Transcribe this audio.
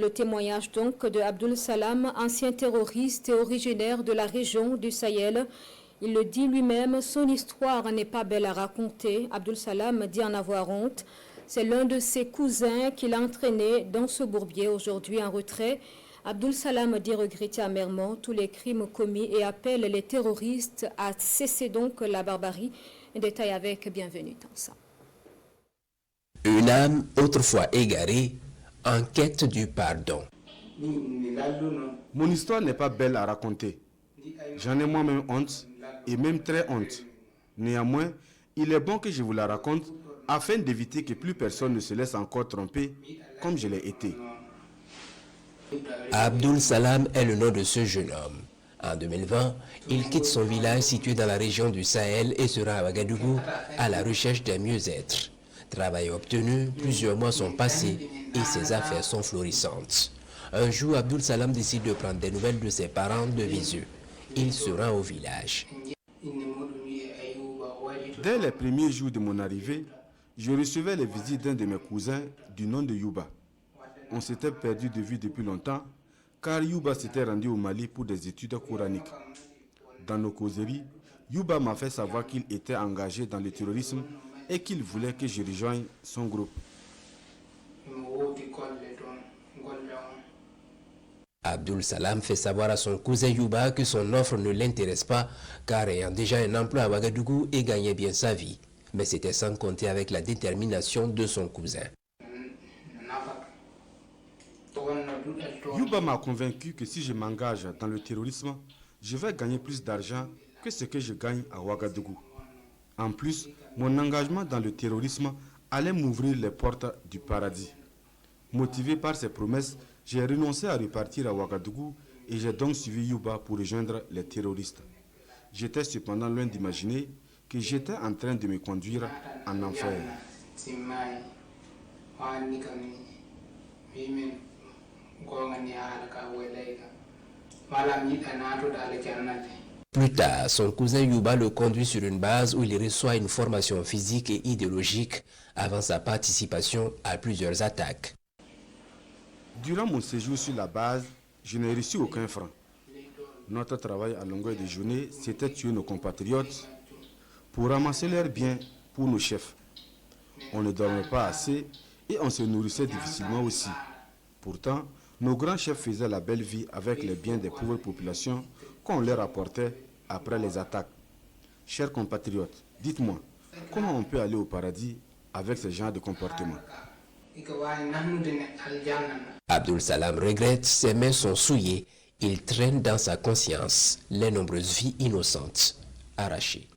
Le témoignage donc de Abdul Salam, ancien terroriste et originaire de la région du Sahel. Il le dit lui-même, son histoire n'est pas belle à raconter. Abdul Salam dit en avoir honte. C'est l'un de ses cousins qui l'a entraîné dans ce bourbier, aujourd'hui en retrait. Abdul Salam dit regretter amèrement tous les crimes commis et appelle les terroristes à cesser donc la barbarie. Un détail avec Bienvenue Tansa. Une âme autrefois égarée en quête du pardon. Mon histoire n'est pas belle à raconter. J'en ai moi-même honte, et même très honte. Néanmoins, il est bon que je vous la raconte afin d'éviter que plus personne ne se laisse encore tromper comme je l'ai été. Abdul Salam est le nom de ce jeune homme. En 2020, il quitte son village situé dans la région du Sahel et se rend à Ouagadougou à la recherche d'un mieux-être. Travail obtenu, plusieurs mois sont passés et ses affaires sont florissantes. Un jour, Abdul Salam décide de prendre des nouvelles de ses parents de visu. Il se rend au village. Dès les premiers jours de mon arrivée, je recevais les visites d'un de mes cousins du nom de Yuba. On s'était perdu de vue depuis longtemps car Yuba s'était rendu au Mali pour des études coraniques. Dans nos causeries, Yuba m'a fait savoir qu'il était engagé dans le terrorisme et qu'il voulait que je rejoigne son groupe. Abdul Salam fait savoir à son cousin Yuba que son offre ne l'intéresse pas car ayant déjà un emploi à Ouagadougou et gagnait bien sa vie. Mais c'était sans compter avec la détermination de son cousin. Yuba m'a convaincu que si je m'engage dans le terrorisme, je vais gagner plus d'argent que ce que je gagne à Ouagadougou. En plus, mon engagement dans le terrorisme allait m'ouvrir les portes du paradis. Motivé par ces promesses, j'ai renoncé à repartir à Ouagadougou et j'ai donc suivi Yuba pour rejoindre les terroristes. J'étais cependant loin d'imaginer que j'étais en train de me conduire en enfer. Plus tard, son cousin Yuba le conduit sur une base où il reçoit une formation physique et idéologique avant sa participation à plusieurs attaques. Durant mon séjour sur la base, je n'ai reçu aucun franc. Notre travail à longueur de journée, c'était tuer nos compatriotes pour ramasser leurs biens pour nos chefs. On ne dormait pas assez et on se nourrissait difficilement aussi. Pourtant, nos grands chefs faisaient la belle vie avec les biens des pauvres populations qu'on leur apportait après les attaques. Chers compatriotes, dites-moi, comment on peut aller au paradis avec ce genre de comportement? Abdul Salam regrette, ses mains sont souillées. Il traîne dans sa conscience les nombreuses vies innocentes arrachées.